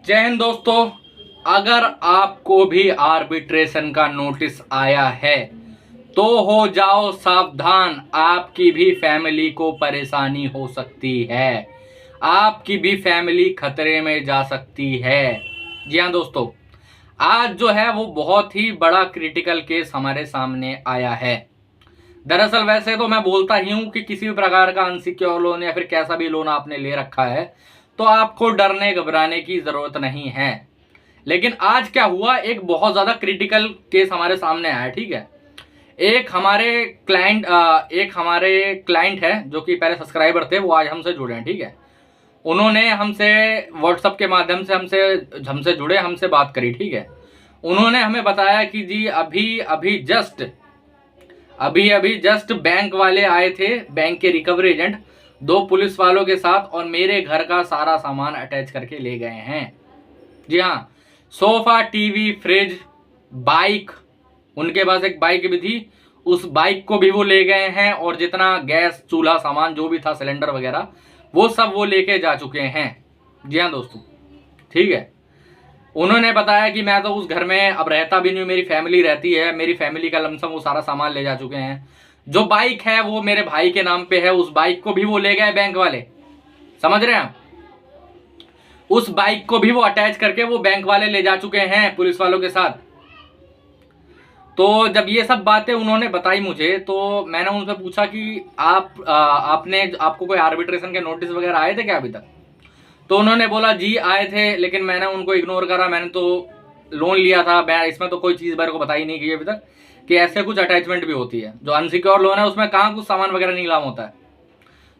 जय हिंद दोस्तों। अगर आपको भी आर्बिट्रेशन का नोटिस आया है तो हो जाओ सावधान, आपकी भी फैमिली को परेशानी हो सकती है, आपकी भी फैमिली खतरे में जा सकती है। जी हाँ दोस्तों, आज जो है वो बहुत ही बड़ा क्रिटिकल केस हमारे सामने आया है। दरअसल वैसे तो मैं बोलता ही हूं कि किसी भी प्रकार का अनसिक्योर लोन या फिर कैसा भी लोन आपने ले रखा है तो आपको डरने घबराने की जरूरत नहीं है। लेकिन आज क्या हुआ, एक बहुत ज्यादा क्रिटिकल केस हमारे सामने आया। ठीक है, एक हमारे क्लाइंट है जो कि पहले सब्सक्राइबर थे, वो आज हमसे जुड़े हैं। ठीक है, उन्होंने हमसे व्हाट्सएप के माध्यम से हमसे जुड़े, हमसे बात करी। ठीक है, उन्होंने हमें बताया कि जी अभी अभी जस्ट बैंक वाले आए थे, बैंक के रिकवरी एजेंट, 2 पुलिस वालों के साथ, और मेरे घर का सारा सामान अटैच करके ले गए हैं। जी हाँ, सोफा, टीवी, फ्रिज, बाइक, उनके पास एक बाइक भी थी, उस बाइक को भी वो ले गए हैं, और जितना गैस चूल्हा सामान जो भी था, सिलेंडर वगैरह, वो सब वो लेके जा चुके हैं। जी हाँ दोस्तों, ठीक है। उन्होंने बताया कि मैं तो उस घर में अब रहता भी नहीं हूं, मेरी फैमिली रहती है, मेरी फैमिली का लमसम वो सारा सामान ले जा चुके हैं। जो बाइक है वो मेरे भाई के नाम पे है, उस बाइक को भी वो ले गए बैंक वाले। समझ रहे हैं आप? उस बाइक को भी वो अटैच करके वो बैंक वाले ले जा चुके हैं पुलिस वालों के साथ। तो जब ये सब बातें उन्होंने बताई मुझे, तो मैंने उनसे पूछा कि आपको कोई आर्बिट्रेशन के नोटिस वगैरह आए थे क्या अभी तक? तो उन्होंने बोला जी आए थे, लेकिन मैंने उनको इग्नोर करा, मैंने तो लोन लिया था, मैं इसमें तो कोई चीज़ मेरे को बताई नहीं की अभी तक कि ऐसे कुछ अटैचमेंट भी होती है। जो अनसिक्योर लोन है उसमें कहाँ कुछ सामान वगैरह नीलाम होता है।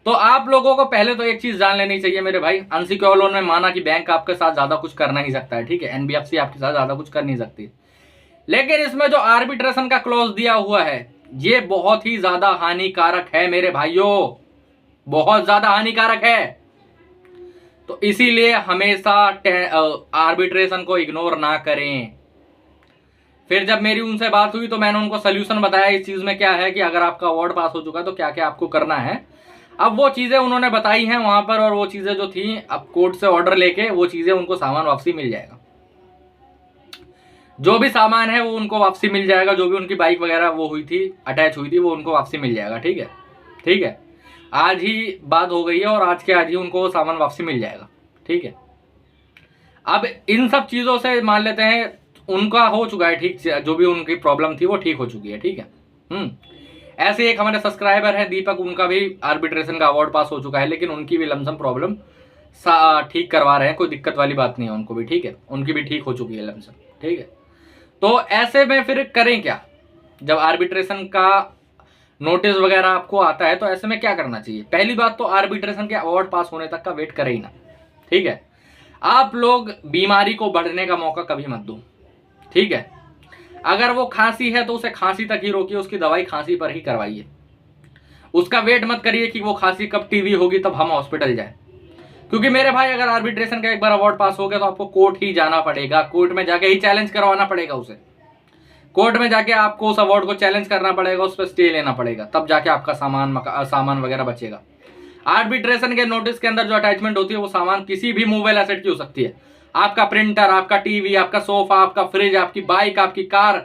तो आप लोगों को पहले तो एक चीज़ जान लेनी चाहिए मेरे भाई, अनसिक्योर लोन में माना कि बैंक आपके साथ ज़्यादा कुछ कर नहीं सकता है, ठीक है, एनबीएफसी आपके साथ ज़्यादा कुछ कर नहीं सकती, लेकिन इसमें जो आर्बिट्रेशन का क्लॉज दिया हुआ है ये बहुत ही ज़्यादा हानिकारक है मेरे भाइयों, बहुत ज़्यादा हानिकारक है। तो इसीलिए हमेशा आर्बिट्रेशन को इग्नोर ना करें। फिर जब मेरी उनसे बात हुई तो मैंने उनको सोल्यूशन बताया इस चीज में क्या है कि अगर आपका अवार्ड पास हो चुका है तो क्या क्या आपको करना है। अब वो चीजें उन्होंने बताई हैं वहां पर, और वो चीजें जो थी, अब कोर्ट से ऑर्डर लेके वो चीजें उनको सामान वापसी मिल जाएगा, जो भी सामान है वो उनको वापसी मिल जाएगा, जो भी उनकी बाइक वगैरह वो हुई थी, अटैच हुई थी, वो उनको वापसी मिल जाएगा। ठीक है, ठीक है, आज ही बात हो गई है और आज के आज ही उनको वो सामान वापसी मिल जाएगा। ठीक है, अब इन सब चीजों से मान लेते हैं उनका हो चुका है ठीक, जो भी उनकी प्रॉब्लम थी वो ठीक हो चुकी है। ठीक है। ऐसे एक हमारे सब्सक्राइबर है दीपक, उनका भी आर्बिट्रेशन का अवार्ड पास हो चुका है, लेकिन उनकी भी लमसम प्रॉब्लम ठीक करवा रहे हैं, कोई दिक्कत वाली बात नहीं है उनको भी। ठीक है, उनकी भी ठीक हो चुकी है लमसम। ठीक है, तो ऐसे में फिर करें क्या? जब आर्बिट्रेशन का नोटिस वगैरह आपको आता है तो ऐसे में क्या करना चाहिए? पहली बात तो आर्बिट्रेशन के अवार्ड पास होने तक का वेट करें ही ना। ठीक है, आप लोग बीमारी को बढ़ने का मौका कभी मत दो। ठीक है, अगर वो खांसी है तो उसे खांसी तक ही रोकिए, उसकी दवाई खांसी पर ही करवाइए, उसका वेट मत करिए कि वो खांसी कब टीवी होगी तब हम हॉस्पिटल जाए। क्योंकि मेरे भाई अगर आर्बिट्रेशन का एक बार अवार्ड पास हो गया तो आपको कोर्ट ही जाना पड़ेगा, कोर्ट में जाके ही चैलेंज करवाना पड़ेगा उसे, कोर्ट में जाके आपको उस अवार्ड को चैलेंज करना पड़ेगा, उस पर स्टे लेना पड़ेगा, तब जाके आपका सामान वगैरह बचेगा। आर्बिट्रेशन के नोटिस के अंदर जो अटैचमेंट होती है वो सामान किसी भी मूवेबल एसेट की हो सकती है, आपका प्रिंटर, आपका टीवी, आपका सोफा, आपका फ्रिज, आपकी बाइक, आपकी कार,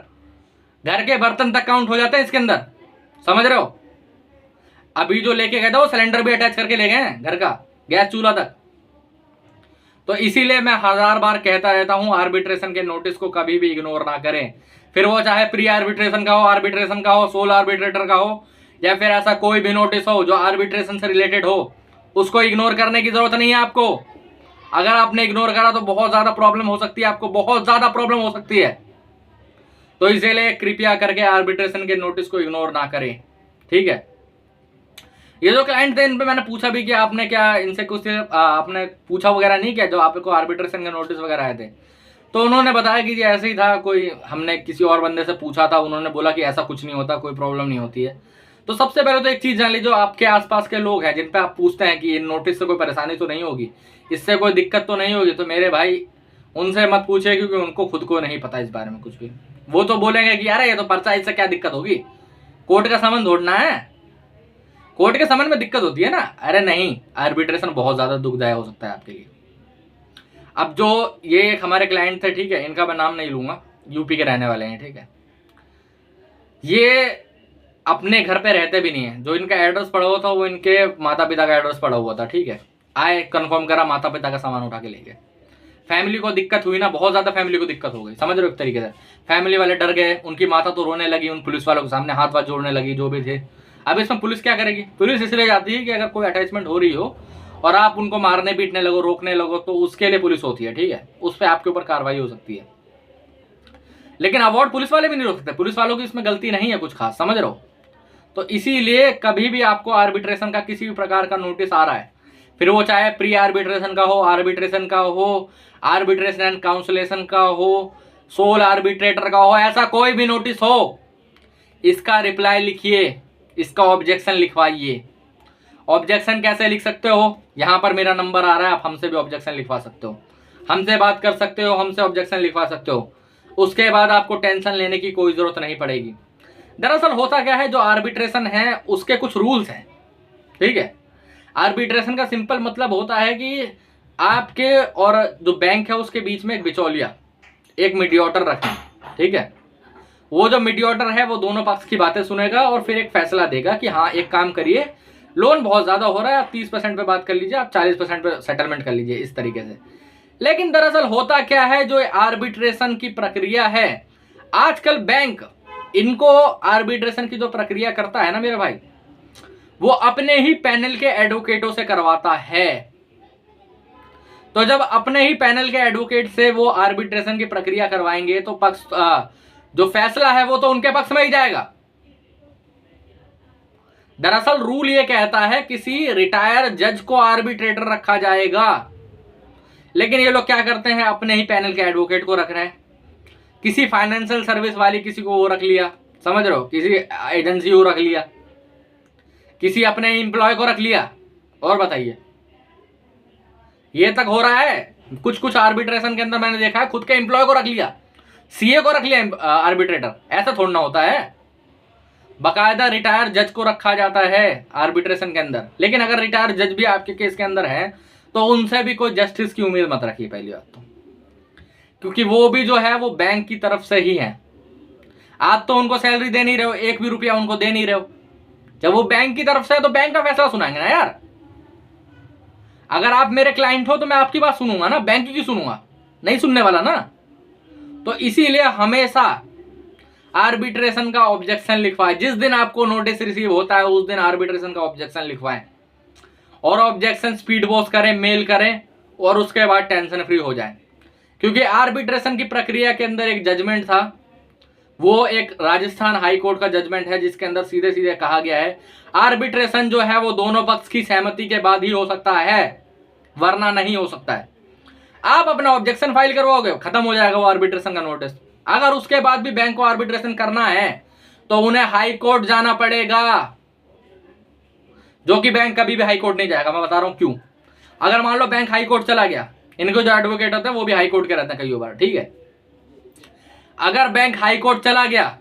घर के बर्तन तक काउंट हो जाते हैं इसके अंदर। समझ रहे हो? अभी जो लेके गए थे वो सिलेंडर भी अटैच करके ले गए हैं, घर का गैस चूल्हा तक। तो इसीलिए मैं 1000 बार कहता रहता हूं, आर्बिट्रेशन के नोटिस को कभी भी इग्नोर ना करें, फिर वो चाहे प्री आर्बिट्रेशन का हो, आर्बिट्रेशन का हो, सोल आर्बिट्रेटर का हो, या फिर ऐसा कोई भी नोटिस हो जो आर्बिट्रेशन से रिलेटेड हो, उसको इग्नोर करने की जरूरत नहीं है आपको। अगर आपने इग्नोर करा तो बहुत ज्यादा प्रॉब्लम हो सकती है, आपको बहुत ज्यादा प्रॉब्लम हो सकती है। तो इसीलिए कृपया करके आर्बिट्रेशन के नोटिस को इग्नोर ना करें। ठीक है, ये जो क्लाइंट थे इन पे मैंने पूछा भी कि आपने क्या इनसे कुछ आपने पूछा वगैरह नहीं किया जो आपको आर्बिट्रेशन के नोटिस वगैरह आए थे? तो उन्होंने बताया कि ऐसे ही था, कोई हमने किसी और बंदे से पूछा था, उन्होंने बोला कि ऐसा कुछ नहीं होता, कोई प्रॉब्लम नहीं होती है। तो सबसे पहले तो एक चीज जान लीजिए, जो आपके आसपास के लोग हैं जिन पे आप पूछते हैं कि इन नोटिस से कोई परेशानी तो नहीं होगी, इससे कोई दिक्कत तो नहीं होगी, तो मेरे भाई उनसे मत पूछे, क्योंकि उनको खुद को नहीं पता इस बारे में कुछ भी। वो तो बोलेंगे कि यार ये तो पर्चा, इससे क्या दिक्कत होगी, कोर्ट का सामान ढूंढना है, कोर्ट के सामान में दिक्कत होती है ना। अरे नहीं, आर्बिट्रेशन बहुत ज्यादा दुखदायक हो सकता है आपके लिए। अब जो ये एक हमारे क्लाइंट थे, ठीक है, इनका मैं नाम नहीं लूंगा, यूपी के रहने वाले हैं, ठीक है, ये अपने घर पे रहते भी नहीं है। जो इनका एड्रेस पड़ा हुआ था वो इनके माता पिता का एड्रेस पड़ा हुआ था, ठीक है। आए, कंफर्म करा, माता पिता का सामान उठा के ले गए। फैमिली को दिक्कत हुई ना, बहुत ज्यादा फैमिली को दिक्कत हो गई, समझ रहे हो, एक तरीके से फैमिली वाले डर गए। उनकी माता तो रोने लगी, उन पुलिस वालों के सामने हाथ वाथ जोड़ने लगी, जो भी थे। अब इसमें पुलिस क्या करेगी? पुलिस इसलिए जाती है कि अगर कोई अटैचमेंट हो रही हो और आप उनको मारने पीटने लगो, रोकने लगो, तो उसके लिए पुलिस होती है, ठीक है, उस पर आपके ऊपर कार्रवाई हो सकती है। लेकिन अवार्ड पुलिस वाले भी नहीं रोक सकते, पुलिस वालों की इसमें गलती नहीं है कुछ खास, समझ रहे हो। तो इसीलिए कभी भी आपको आर्बिट्रेशन का किसी भी प्रकार का नोटिस आ रहा है, फिर वो चाहे प्री आर्बिट्रेशन का हो, आर्बिट्रेशन का हो, आर्बिट्रेशन एंड काउंसलेशन का हो, सोल आर्बिट्रेटर का हो, ऐसा कोई भी नोटिस हो, इसका रिप्लाई लिखिए, इसका ऑब्जेक्शन लिखवाइए। ऑब्जेक्शन कैसे लिख सकते हो? यहां पर मेरा नंबर आ रहा है, आप हमसे भी ऑब्जेक्शन लिखवा सकते हो, हमसे बात कर सकते हो, हमसे ऑब्जेक्शन लिखवा सकते हो। उसके बाद आपको टेंशन लेने की कोई जरूरत नहीं पड़ेगी। दरअसल होता क्या है, जो आर्बिट्रेशन है उसके कुछ रूल्स हैं, ठीक है। आर्बिट्रेशन का सिंपल मतलब होता है कि आपके और जो बैंक है उसके बीच में एक बिचौलिया, एक मीडिएटर रखें, ठीक है। वो जो मीडिएटर है वो दोनों पक्ष की बातें सुनेगा और फिर एक फैसला देगा कि हाँ, एक काम करिए, लोन बहुत ज्यादा हो रहा है, आप 30% पे बात कर लीजिए, आप 40% पे सेटलमेंट कर लीजिए, इस तरीके से। लेकिन दरअसल होता क्या है, जो आर्बिट्रेशन की प्रक्रिया है, आजकल बैंक इनको आर्बिट्रेशन की जो प्रक्रिया करता है ना मेरे भाई, वो अपने ही पैनल के एडवोकेटों से करवाता है। तो जब अपने ही पैनल के एडवोकेट से वो आर्बिट्रेशन की प्रक्रिया करवाएंगे तो पक्ष जो फैसला है वो तो उनके पक्ष में ही जाएगा। दरअसल रूल ये कहता है किसी रिटायर जज को आर्बिट्रेटर रखा जाएगा, लेकिन ये लोग क्या करते हैं, अपने ही पैनल के एडवोकेट को रख रहे हैं। किसी फाइनेंशियल सर्विस वाली किसी को वो रख लिया, समझ रहे हो, किसी एजेंसी को रख लिया, किसी अपने एम्प्लॉय को रख लिया। और बताइए, ये तक हो रहा है। कुछ कुछ आर्बिट्रेशन के अंदर मैंने देखा है खुद के एम्प्लॉय को रख लिया, सीए को रख लिया आर्बिट्रेटर। ऐसा थोड़ा ना होता है, बाकायदा रिटायर जज को रखा जाता है आर्बिट्रेशन के अंदर। लेकिन अगर रिटायर जज भी आपके केस के अंदर है तो उनसे भी कोई जस्टिस की उम्मीद मत रखिए, पहली बात तो, क्योंकि वो भी जो है वो बैंक की तरफ से ही है। आप तो उनको सैलरी दे नहीं रहे हो, एक भी रुपया उनको दे नहीं रहे हो। जब वो बैंक की तरफ से है तो बैंक का फैसला सुनाएंगे ना यार। अगर आप मेरे क्लाइंट हो तो मैं आपकी बात सुनूंगा ना, बैंक की सुनूंगा? नहीं सुनने वाला ना। तो इसीलिए हमेशा आर्बिट्रेशन का ऑब्जेक्शन लिखवाएं। जिस दिन आपको नोटिस रिसीव होता है उस दिन आर्बिट्रेशन का ऑब्जेक्शन लिखवाएं, और ऑब्जेक्शन स्पीड पोस्ट करें, मेल करें, और उसके बाद टेंशन फ्री हो जाएं। क्योंकि आर्बिट्रेशन की प्रक्रिया के अंदर एक जजमेंट था, वो एक राजस्थान हाई कोर्ट का जजमेंट है, जिसके अंदर सीधे सीधे कहा गया है आर्बिट्रेशन जो है वो दोनों पक्ष की सहमति के बाद ही हो सकता है, वरना नहीं हो सकता है। आप अपना ऑब्जेक्शन फाइल करवाओगे, खत्म हो जाएगा वो आर्बिट्रेशन का नोटिस। अगर उसके बाद भी बैंक को आर्बिट्रेशन करना है तो उन्हें हाई कोर्ट जाना पड़ेगा, जो कि बैंक कभी भी हाई कोर्ट नहीं जाएगा। मैं बता रहा हूं क्यों। अगर मान लो बैंक हाई कोर्ट चला गया, इनको जो एडवोकेट होते हैं वो भी हाई कोर्ट के रहते हैं कई बार, ठीक है। अगर बैंक हाई कोर्ट चला गया,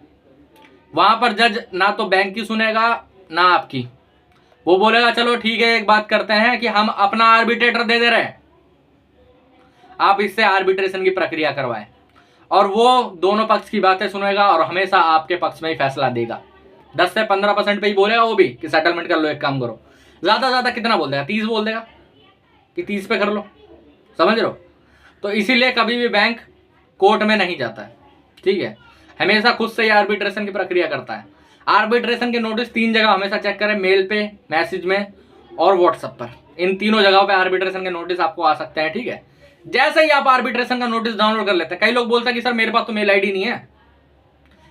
वहां पर जज ना तो बैंक की सुनेगा ना आपकी। वो बोलेगा चलो ठीक है, एक बात करते हैं कि हम अपना आर्बिट्रेटर दे दे रहे हैं, आप इससे आर्बिट्रेशन की प्रक्रिया करवाएं, और वो दोनों पक्ष की बातें सुनेगा और हमेशा आपके पक्ष में ही फैसला देगा। 10 से 15% पे ही बोलेगा वो भी कि सेटलमेंट कर लो, एक काम करो। ज्यादा कितना बोल देगा? 30 बोल देगा कि 30 पे कर लो, समझ रहे हो। तो इसीलिए कभी भी बैंक कोर्ट में नहीं जाता है, ठीक है, हमेशा खुद से ही आर्बिट्रेशन की प्रक्रिया करता है। आर्बिट्रेशन के नोटिस 3 जगह हमेशा चेक करें, मेल पे, मैसेज में और व्हाट्सएप पर। इन तीनों जगहों पे आर्बिट्रेशन के नोटिस आपको आ सकते हैं, ठीक है। जैसे ही आप आर्बिट्रेशन का नोटिस डाउनलोड कर लेते हैं, कई लोग बोलते हैं कि सर मेरे पास तो मेल आईडी नहीं है।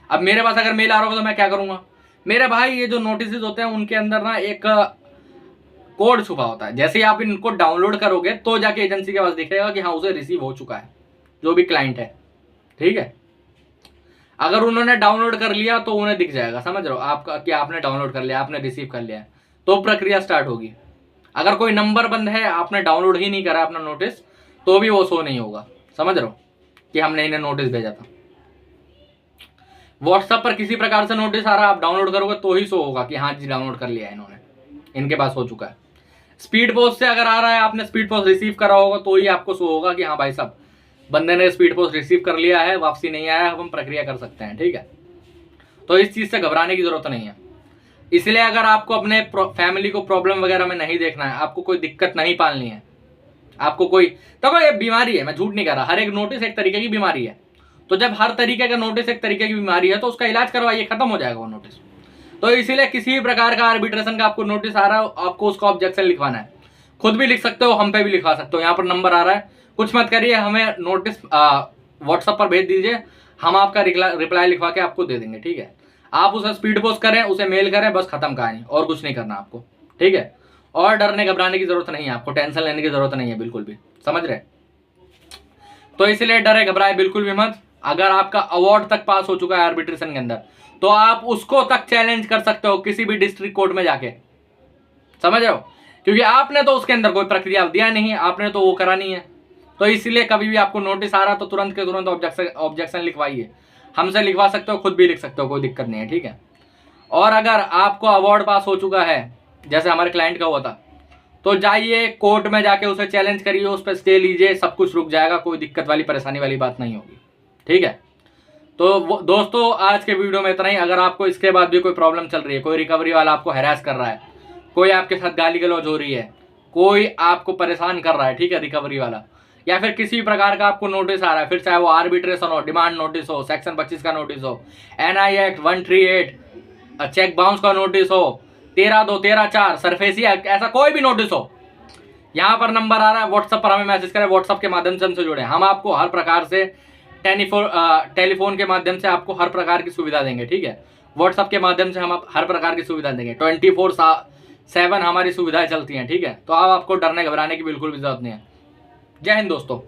अब मेरे पास अगर मेल आ रहा होगा तो मैं क्या करूंगा? मेरे भाई, ये जो नोटिस होते हैं उनके अंदर ना एक कोड छुपा होता है। जैसे ही आप इनको डाउनलोड करोगे तो जाके एजेंसी के पास दिखेगा कि हाँ उसे रिसीव हो चुका है, जो भी क्लाइंट है, ठीक है। अगर उन्होंने डाउनलोड कर लिया तो उन्हें दिख जाएगा, समझ रहे हो आपका, कि आपने डाउनलोड कर लिया, आपने रिसीव कर लिया, तो प्रक्रिया स्टार्ट होगी। अगर कोई नंबर बंद है, आपने डाउनलोड ही नहीं करा अपना नोटिस, तो भी वो शो नहीं होगा, समझ रहे हो कि हमने इन्हें नोटिस भेजा था। व्हाट्सएप पर किसी प्रकार से नोटिस आ रहा है, आप डाउनलोड करोगे तो ही शो होगा कि हाँ जी डाउनलोड कर लिया है इन्होंने, इनके पास हो चुका है। स्पीड पोस्ट से अगर आ रहा है, आपने स्पीड पोस्ट रिसीव करा होगा तो ही आपको शो होगा कि हाँ भाई साहब बंदे ने स्पीड पोस्ट रिसीव कर लिया है, वापसी नहीं आया, अब हम प्रक्रिया कर सकते हैं। ठीक है, तो इस चीज़ से घबराने की जरूरत नहीं है। इसलिए अगर आपको अपने फैमिली को प्रॉब्लम वगैरह में नहीं देखना है, आपको कोई दिक्कत नहीं पालनी है, आपको कोई तो ये बीमारी है, मैं झूठ नहीं कह रहा, हर एक नोटिस एक तरीके की बीमारी है। तो जब हर तरीके का नोटिस एक तरीके की बीमारी है तो उसका इलाज करवाइए, खत्म हो जाएगा वो नोटिस। तो इसीलिए किसी भी प्रकार का आर्बिट्रेशन का आपको नोटिस आ रहा है, आपको उसका ऑब्जेक्शन लिखवाना है। खुद भी लिख सकते हो, हम पे भी लिखवा सकते हो, यहाँ पर नंबर आ रहा है, कुछ मत करिए, हमें नोटिस व्हाट्सएप पर भेज दीजिए, हम आपका रिप्लाई लिखवा के आपको दे देंगे। ठीक है, आप उसे स्पीड पोस्ट करें, उसे मेल करें, बस खत्म कहानी, और कुछ नहीं करना आपको। ठीक है, और डरने घबराने की जरूरत नहीं है, आपको टेंशन लेने की जरूरत नहीं है बिल्कुल भी, समझ रहे। तो इसलिए डरे घबराए बिल्कुल भी मत। अगर आपका अवार्ड तक पास हो चुका है आर्बिट्रेशन के अंदर, तो आप उसको तक चैलेंज कर सकते हो किसी भी डिस्ट्रिक्ट कोर्ट में जाके, समझ रहे हो, क्योंकि आपने तो उसके अंदर कोई प्रक्रिया दिया नहीं है, आपने तो वो करा नहीं है। तो इसलिए कभी भी आपको नोटिस आ रहा तो तुरंत के तुरंत ऑब्जेक्शन लिखवाइए, हमसे लिखवा सकते हो, खुद भी लिख सकते हो, कोई दिक्कत नहीं है। ठीक है, और अगर आपको अवार्ड पास हो चुका है जैसे हमारे क्लाइंट का हुआ था, तो जाइए कोर्ट में जाके उसे चैलेंज करिए, उस पर स्टे लीजिए, सब कुछ रुक जाएगा, कोई दिक्कत वाली परेशानी वाली बात नहीं होगी। ठीक है, तो दोस्तों आज के वीडियो में इतना ही। अगर आपको इसके बाद भी कोई प्रॉब्लम चल रही है, कोई रिकवरी वाला आपको हैरास कर रहा है, कोई आपके साथ गाली गलौज हो रही है, कोई आपको परेशान कर रहा है, ठीक है, रिकवरी वाला, या फिर किसी प्रकार का आपको नोटिस आ रहा है, फिर चाहे वो आर्बिट्रेशन हो, डिमांड नोटिस हो, सेक्शन 25 का नोटिस हो, NI एक्ट 138, चेक बाउंस का नोटिस हो, 13(2), 13(4), सरफेसी एक्ट, ऐसा कोई भी नोटिस हो, यहाँ पर नंबर आ रहा है, व्हाट्सएप पर हमें मैसेज करें, व्हाट्सएप के माध्यम से हमसे जुड़े, हम आपको हर प्रकार से टेलीफोन के माध्यम से आपको हर प्रकार की सुविधा देंगे। ठीक है, व्हाट्सएप के माध्यम से हम हर प्रकार की सुविधा देंगे, 24/7 हमारी सुविधाएं चलती हैं। ठीक है, तो अब आपको डरने घबराने की बिल्कुल भी जरूरत नहीं है। जय हिंद दोस्तों।